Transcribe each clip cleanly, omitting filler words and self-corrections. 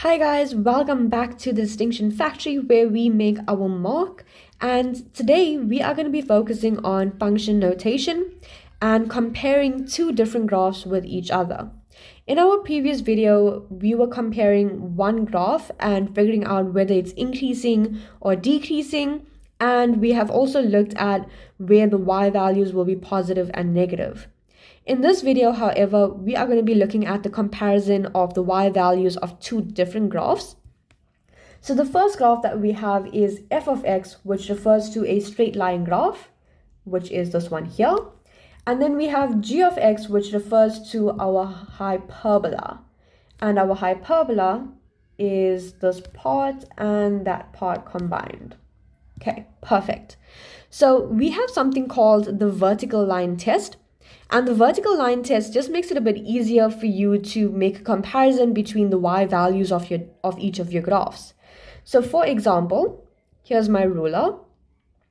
Hi guys, welcome back to the Distinction Factory where we make our mark. And today we are going to be focusing on function notation and comparing two different graphs with each other. In our previous video, we were comparing one graph and figuring out whether it's increasing or decreasing. And we have also looked at where the y values will be positive and negative. In this video, however, we are going to be looking at the comparison of the y values of two different graphs. So the first graph that we have is f of x, which refers to a straight line graph, which is this one here. And then we have g of x, which refers to our hyperbola. And our hyperbola is this part and that part combined. Okay, perfect. So we have something called the vertical line test. And the vertical line test just makes it a bit easier for you to make a comparison between the y values of each of your graphs. So for example, here's my ruler.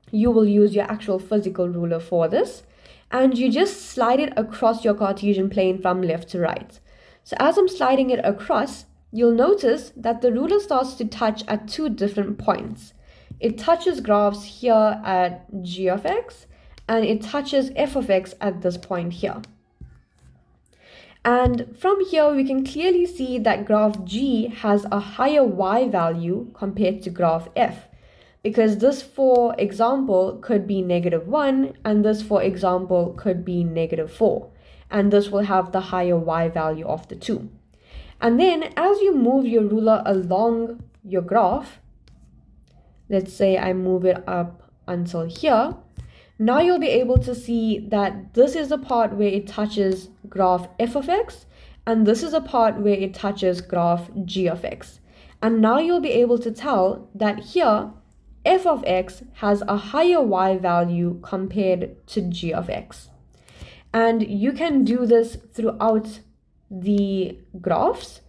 You will use your actual physical ruler for this. And you just slide it across your Cartesian plane from left to right. So as I'm sliding it across, you'll notice that the ruler starts to touch at two different points. It touches graphs here at g of x, and it touches f of x at this point here. And from here, we can clearly see that graph G has a higher y value compared to graph f, because this, for example, could be -1, and this, for example, could be -4, and this will have the higher y value of the two. And then as you move your ruler along your graph, let's say I move it up until here, now you'll be able to see that this is the part where it touches graph f of x, and this is a part where it touches graph g of x. And now you'll be able to tell that here, f of x has a higher y value compared to g of x. And you can do this throughout the graphs,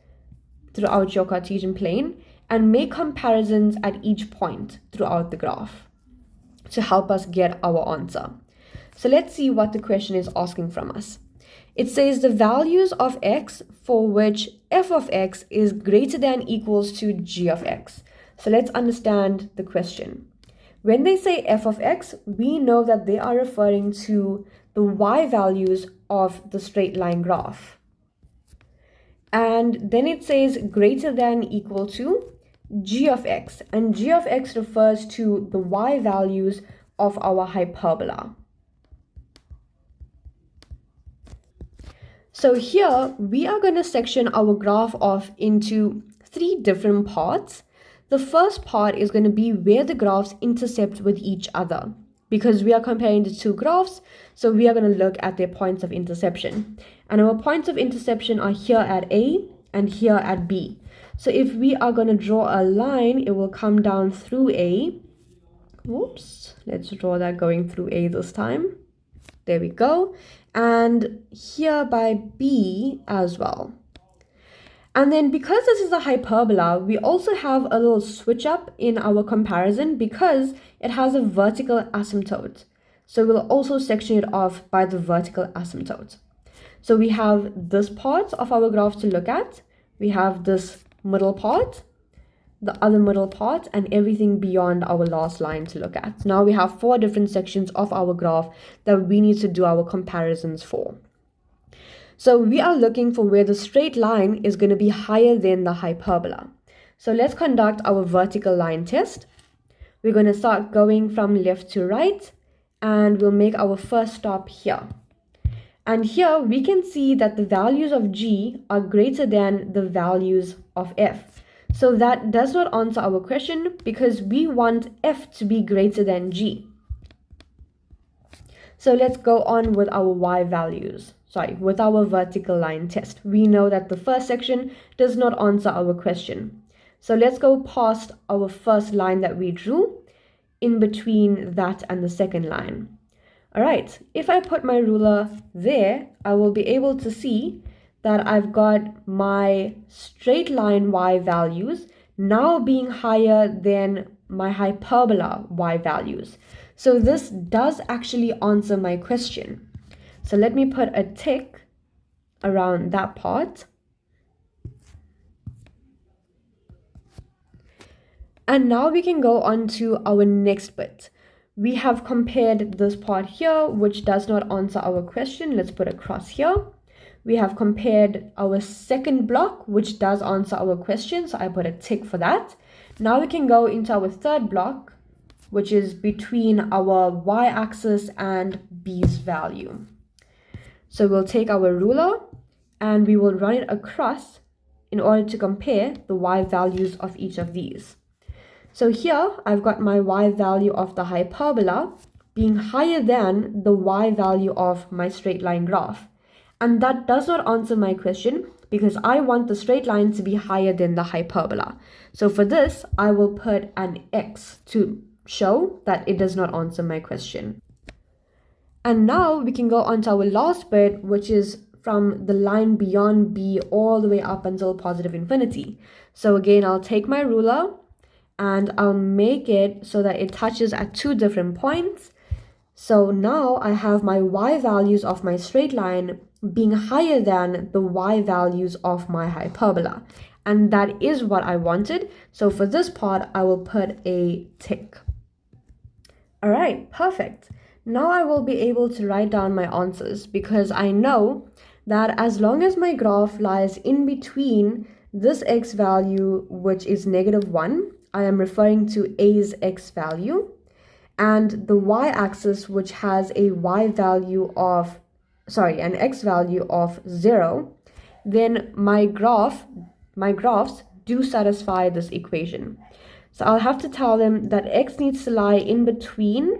throughout your Cartesian plane, and make comparisons at each point throughout the graph to help us get our answer. So let's see what the question is asking from us. It says the values of x for which f of x is greater than equals to g of x. So let's understand the question. When they say f of x, we know that they are referring to the y values of the straight line graph. And then it says greater than equal to g of x, and g of x refers to the y values of our hyperbola. So here we are going to section our graph off into three different parts. The first part is going to be where the graphs intercept with each other, because we are comparing the two graphs, so we are going to look at their points of interception. And our points of interception are here at A and here at B. So if we are going to draw a line, it will come down through A. Whoops, let's draw that going through A this time. There we go. And here by B as well. And then because this is a hyperbola, we also have a little switch up in our comparison because it has a vertical asymptote. So we'll also section it off by the vertical asymptote. So we have this part of our graph to look at. We have this middle part, the other middle part, and everything beyond our last line to look at. Now we have four different sections of our graph that we need to do our comparisons for. So we are looking for where the straight line is going to be higher than the hyperbola. So let's conduct our vertical line test. We're going to start going from left to right, and we'll make our first stop here. And here we can see that the values of G are greater than the values of F. So that does not answer our question because we want F to be greater than G. So let's go on with our Y values. With our vertical line test. We know that the first section does not answer our question. So let's go past our first line that we drew in between that and the second line. All right, if I put my ruler there, I will be able to see that I've got my straight line y values now being higher than my hyperbola y values. So this does actually answer my question. So let me put a tick around that part. And now we can go on to our next bit. We have compared this part here, which does not answer our question. Let's put a cross here. We have compared our second block, which does answer our question, so I put a tick for that. Now we can go into our third block, which is between our y-axis and b's value. So we'll take our ruler and we will run it across in order to compare the y values of each of these. So here I've got my y value of the hyperbola being higher than the y value of my straight line graph. And that does not answer my question because I want the straight line to be higher than the hyperbola. So for this, I will put an X to show that it does not answer my question. And now we can go on to our last bit, which is from the line beyond B all the way up until positive infinity. So again, I'll take my ruler and I'll make it so that it touches at two different points. So now I have my y values of my straight line being higher than the y values of my hyperbola. And that is what I wanted. So for this part, I will put a tick. All right, perfect. Now I will be able to write down my answers because I know that as long as my graph lies in between this x value, which is -1, I am referring to A's x value, and the y-axis, which has a an x value of 0, then my graphs do satisfy this equation. So I'll have to tell them that x needs to lie in between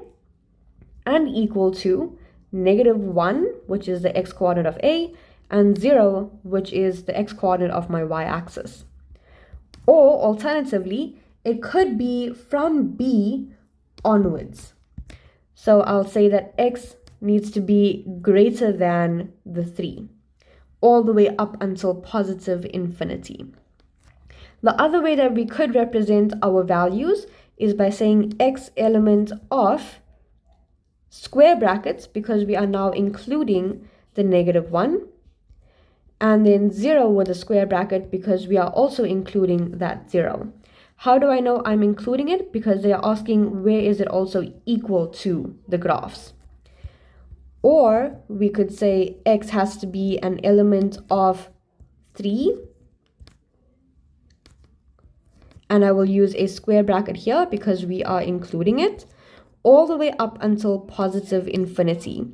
and equal to -1, which is the x-coordinate of A, and 0, which is the x-coordinate of my y-axis. Or alternatively, it could be from B onwards. So I'll say that x needs to be greater than the 3, all the way up until positive infinity. The other way that we could represent our values is by saying x element of square brackets, because we are now including the -1, and then 0 with a square bracket because we are also including that 0. How do I know I'm including it? Because they are asking where is it also equal to the graphs. Or we could say x has to be an element of 3. And I will use a square bracket here because we are including it, all the way up until positive infinity.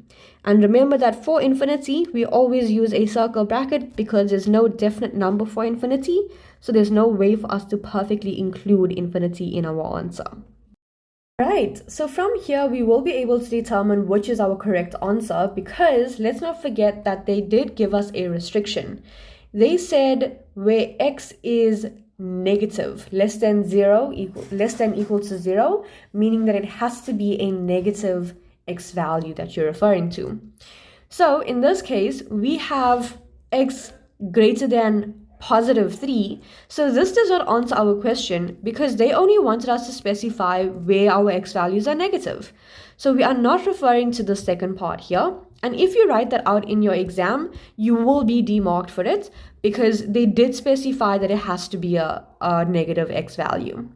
And remember that for infinity, we always use a circle bracket because there's no definite number for infinity. So there's no way for us to perfectly include infinity in our answer. Right, so from here, we will be able to determine which is our correct answer because let's not forget that they did give us a restriction. They said where x is negative, less than equal to 0, meaning that it has to be a negative x value that you're referring to. So in this case, we have x greater than +3. So this does not answer our question because they only wanted us to specify where our x values are negative. So we are not referring to the second part here. And if you write that out in your exam, you will be demarked for it because they did specify that it has to be a negative x value.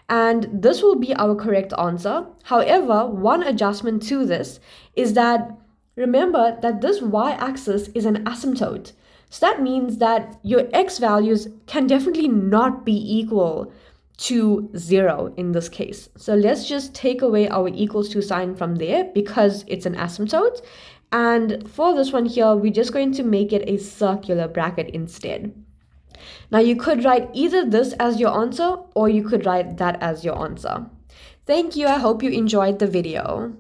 And this will be our correct answer. However, one adjustment to this is that remember that this y-axis is an asymptote. So that means that your x values can definitely not be equal to 0 in this case. So let's just take away our equals to sign from there because it's an asymptote. And for this one here, we're just going to make it a circular bracket instead. Now you could write either this as your answer or you could write that as your answer. Thank you. I hope you enjoyed the video.